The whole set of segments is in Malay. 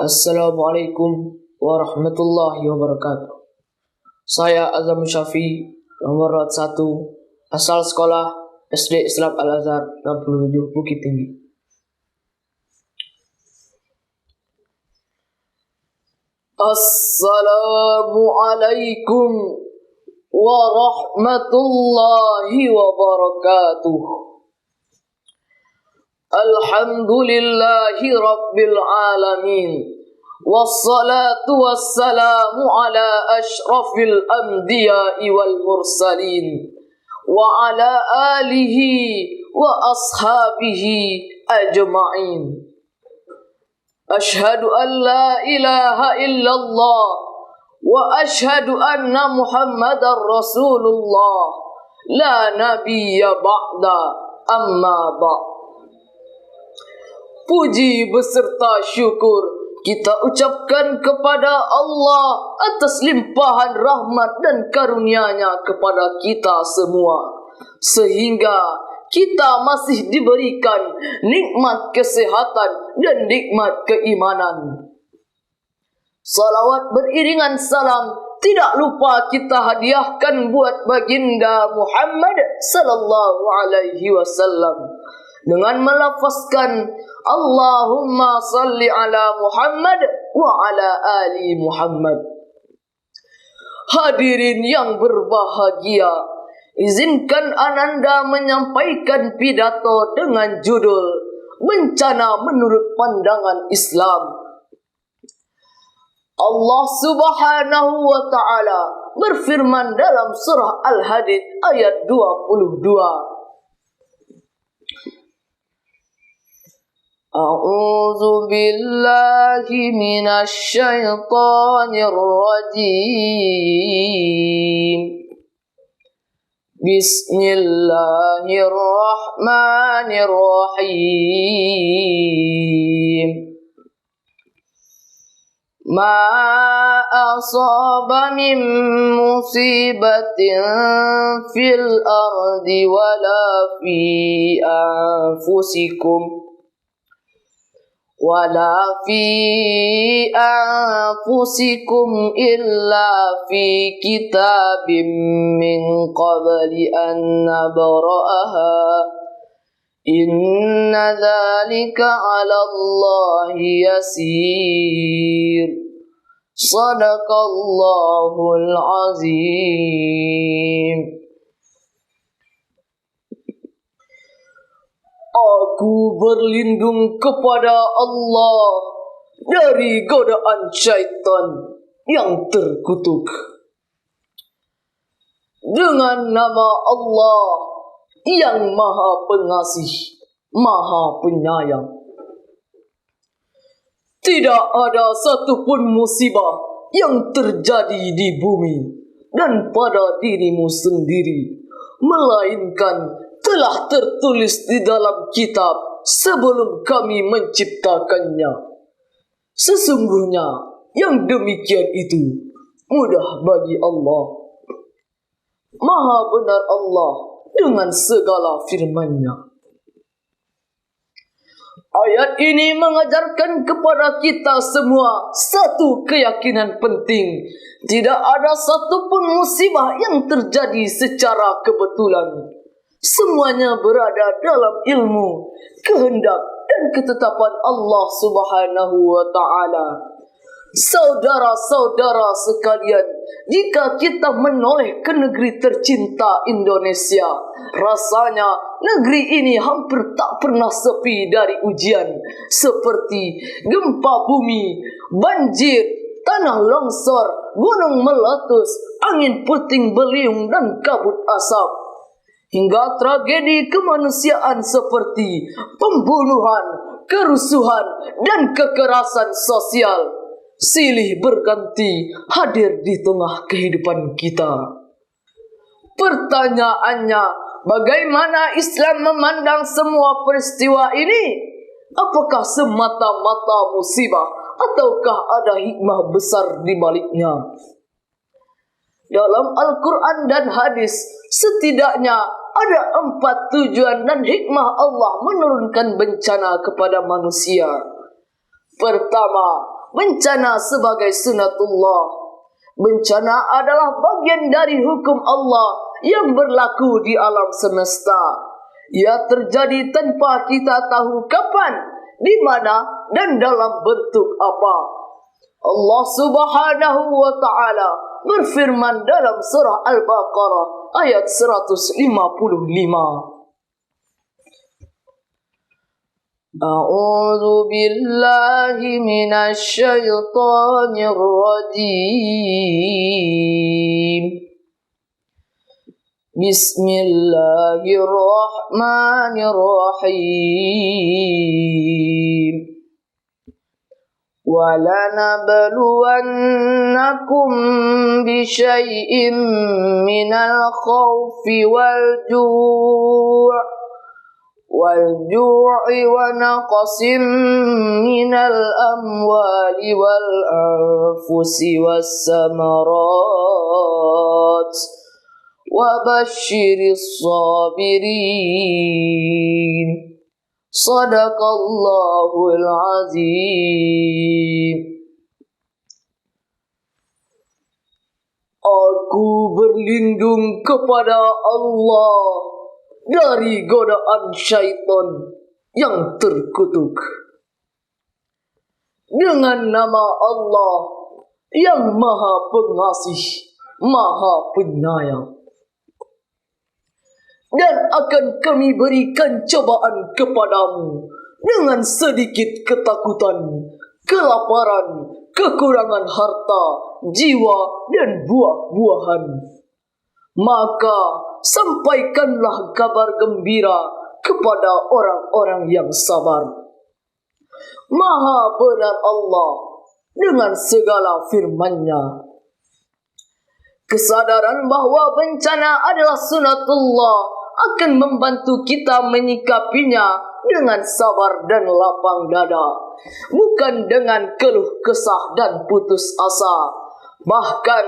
Assalamualaikum warahmatullahi wabarakatuh. Saya Azam Syafi, nomor 1, asal sekolah SD Islam Al-Azhar 67 Bukit Tinggi. Assalamualaikum warahmatullahi wabarakatuh. Alhamdulillahi rabbil alamin. Wassalatu wassalamu ala ashrafil anbiya'i wal mursalin wa ala alihi wa ashabihi ajma'in. Ashhadu an la ilaha illallah wa ashhadu anna Muhammadar Rasulullah la nabiyya ba'da amma ba'. Puji beserta syukur kita ucapkan kepada Allah atas limpahan rahmat dan karunia-Nya kepada kita semua, sehingga kita masih diberikan nikmat kesehatan dan nikmat keimanan. Salawat beriringan salam tidak lupa kita hadiahkan buat baginda Muhammad sallallahu alaihi wasallam dengan melafazkan Allahumma salli ala Muhammad wa ala ali Muhammad. Hadirin yang berbahagia, izinkan Ananda menyampaikan pidato dengan judul Bencana Menurut Pandangan Islam. Allah Subhanahu wa Ta'ala berfirman dalam surah Al-Hadid ayat 22. A'udzu billahi minasy syaithanir rajim. Bismillahirrahmanirrahim. Ma asaba min musibatin fil ardi wala fi anfusikum illa fi kitabim min qabli an nabra'aha inna dzalika 'ala Allahi yasir. Shadaqallahul azim. Aku berlindung kepada Allah dari godaan syaitan yang terkutuk. Dengan nama Allah yang Maha Pengasih, Maha Penyayang. Tidak ada satupun musibah yang terjadi di bumi dan pada dirimu sendiri, melainkan telah tertulis di dalam kitab sebelum kami menciptakannya. Sesungguhnya yang demikian itu mudah bagi Allah. Maha benar Allah dengan segala firman-Nya. Ayat ini mengajarkan kepada kita semua satu keyakinan penting. Tidak ada satupun musibah yang terjadi secara kebetulan. Semuanya berada dalam ilmu, kehendak dan ketetapan Allah Subhanahu wa Ta'ala. Saudara-saudara sekalian, jika kita menoleh ke negeri tercinta Indonesia, rasanya negeri ini hampir tak pernah sepi dari ujian seperti gempa bumi, banjir, tanah longsor, gunung meletus, angin puting beliung dan kabut asap. Hingga tragedi kemanusiaan seperti pembunuhan, kerusuhan, dan kekerasan sosial silih berganti hadir di tengah kehidupan kita. Pertanyaannya, bagaimana Islam memandang semua peristiwa ini? Apakah semata-mata musibah ataukah ada hikmah besar di baliknya? Dalam Al-Quran dan hadis, setidaknya ada 4 tujuan dan hikmah Allah menurunkan bencana kepada manusia. Pertama, bencana sebagai sunatullah. Bencana adalah bagian dari hukum Allah yang berlaku di alam semesta. Ia terjadi tanpa kita tahu kapan, di mana, dan dalam bentuk apa. Allah Subhanahu wa ta'ala berfirman dalam surah Al-Baqarah ayat 155. A'udzu billahi minasy syaithanir rajim. Bismillahirrahmanirrahim. وَلَنَبْلُوَنَّكُمْ بِشَيْءٍ مِّنَ الْخَوْفِ وَالْجُوعِ وَنَقْصٍ مِّنَ الْأَمْوَالِ وَالْأَنفُسِ وَالثَّمَرَاتِ وَبَشِّرِ الصَّابِرِينَ. Sadaqallahul azim. Aku berlindung kepada Allah dari godaan syaitan yang terkutuk. Dengan nama Allah yang Maha Pengasih, Maha Penyayang. Dan akan kami berikan cobaan kepadamu dengan sedikit ketakutan, kelaparan, kekurangan harta, jiwa, dan buah-buahan. Maka sampaikanlah kabar gembira kepada orang-orang yang sabar. Maha benar Allah dengan segala firman-Nya. Kesadaran bahwa bencana adalah sunatullah akan membantu kita menyikapinya dengan sabar dan lapang dada, bukan dengan keluh kesah dan putus asa. Bahkan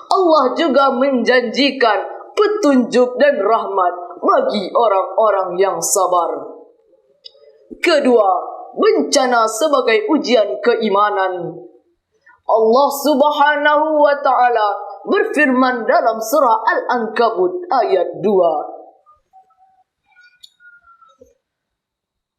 Allah juga menjanjikan petunjuk dan rahmat bagi orang-orang yang sabar. Kedua, bencana sebagai ujian keimanan. Allah Subhanahu wa ta'ala berfirman dalam surah Al-Ankabut ayat 2.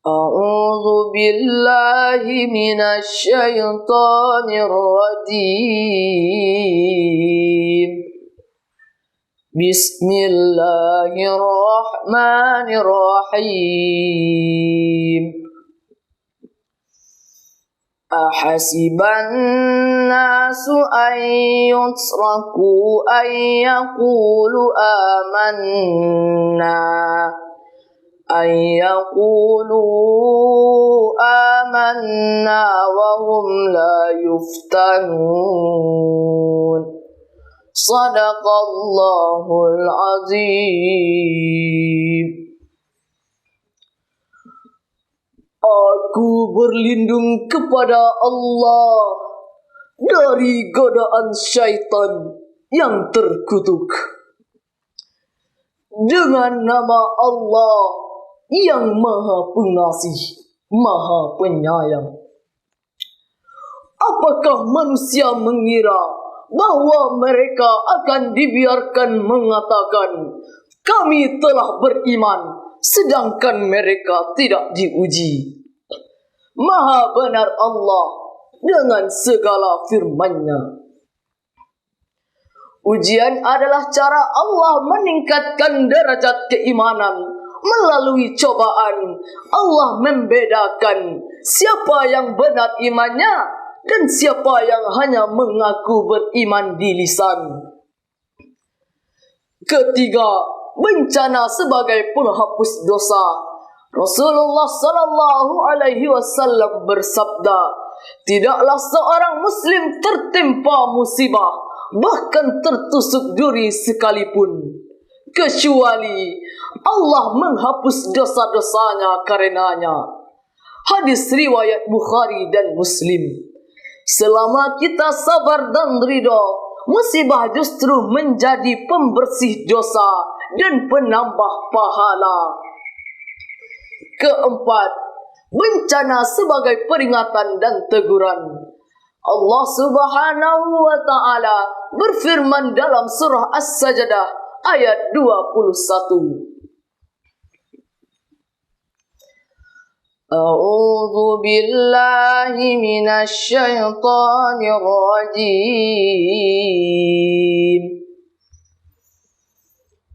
A'udzu billahi minasy syaithanir rajim. Bismillahirrahmanirrahim. Ahasiban nasu an yutraku an yaqulu amanna wa hum la yuftanun. Sadaqallahul azim. Aku berlindung kepada Allah dari godaan syaitan yang terkutuk. Dengan nama Allah yang Maha Pengasih, Maha Penyayang. Apakah manusia mengira bahwa mereka akan dibiarkan mengatakan, "Kami telah beriman," sedangkan mereka tidak diuji? Maha benar Allah dengan segala firman-Nya. Ujian adalah cara Allah meningkatkan derajat keimanan. Melalui cobaan, Allah membedakan siapa yang benar imannya dan siapa yang hanya mengaku beriman di lisan. Ketiga, bencana sebagai penghapus dosa. Rasulullah sallallahu alaihi wasallam bersabda, "Tidaklah seorang muslim tertimpa musibah, bahkan tertusuk duri sekalipun, kecuali Allah menghapus dosa-dosanya karenanya." Hadis riwayat Bukhari dan Muslim. Selama kita sabar dan ridha, musibah justru menjadi pembersih dosa dan penambah pahala. Keempat, bencana sebagai peringatan dan teguran. Allah Subhanahu wa ta'ala berfirman dalam surah As-Sajdah ayat 21. A'udzu billahi minasy syaithanir rajim.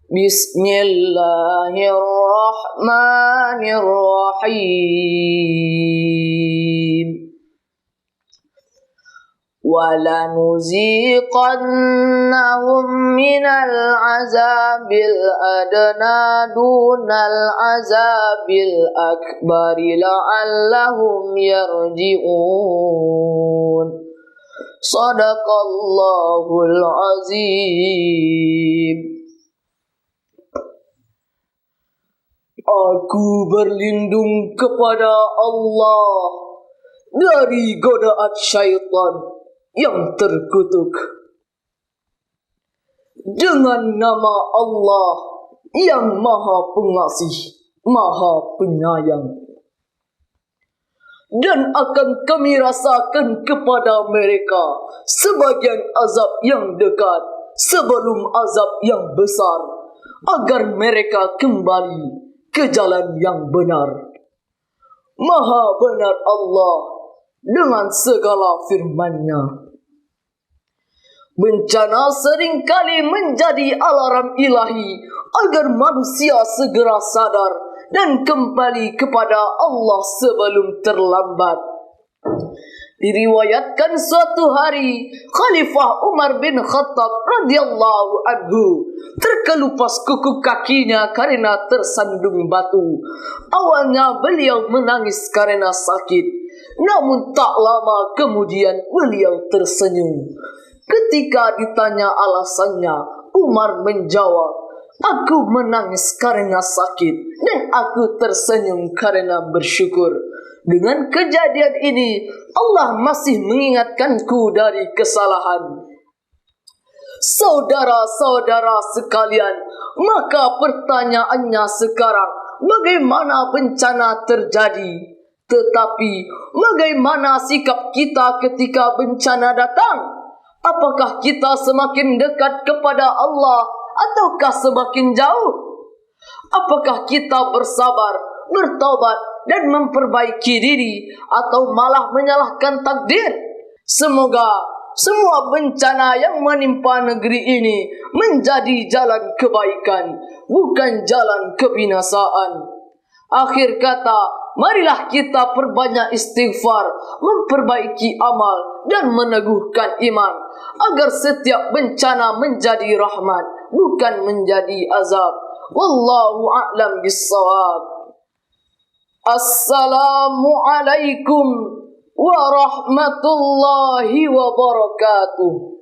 Bismillahirrahmanirrahim. وَلَنُذِيقَنَّهُمْ مِنَ الْعَذَابِ الْأَدْنَى دُونَ الْعَذَابِ الْأَكْبَرِ لَعَلَّهُمْ يَرْجِعُونَ. Sadaqallahul azim. Aku berlindung kepada Allah dari godaan syaitan yang terkutuk. Dengan nama Allah yang Maha Pengasih, Maha Penyayang. Dan akan kami rasakan kepada mereka sebagian azab yang dekat sebelum azab yang besar, agar mereka kembali ke jalan yang benar. Maha benar Allah dengan segala firman-Nya. Bencana seringkali menjadi alarm ilahi agar manusia segera sadar dan kembali kepada Allah sebelum terlambat. Diriwayatkan suatu hari Khalifah Umar bin Khattab radhiyallahu anhu terkelupas kuku kakinya karena tersandung batu. Awalnya beliau menangis karena sakit, namun tak lama kemudian beliau tersenyum. Ketika ditanya alasannya, Umar menjawab, "Aku menangis karena sakit dan aku tersenyum karena bersyukur. Dengan kejadian ini, Allah masih mengingatkanku dari kesalahan." Saudara-saudara sekalian, maka pertanyaannya sekarang, bagaimana bencana terjadi? Tetapi, bagaimana sikap kita ketika bencana datang? Apakah kita semakin dekat kepada Allah ataukah semakin jauh? Apakah kita bersabar, bertobat dan memperbaiki diri, atau malah menyalahkan takdir? Semoga semua bencana yang menimpa negeri ini menjadi jalan kebaikan, bukan jalan kebinasaan. Akhir kata, marilah kita perbanyak istighfar, memperbaiki amal dan meneguhkan iman, agar setiap bencana menjadi rahmat, bukan menjadi azab. Wallahu a'lam bissawab. Assalamualaikum warahmatullahi wabarakatuh.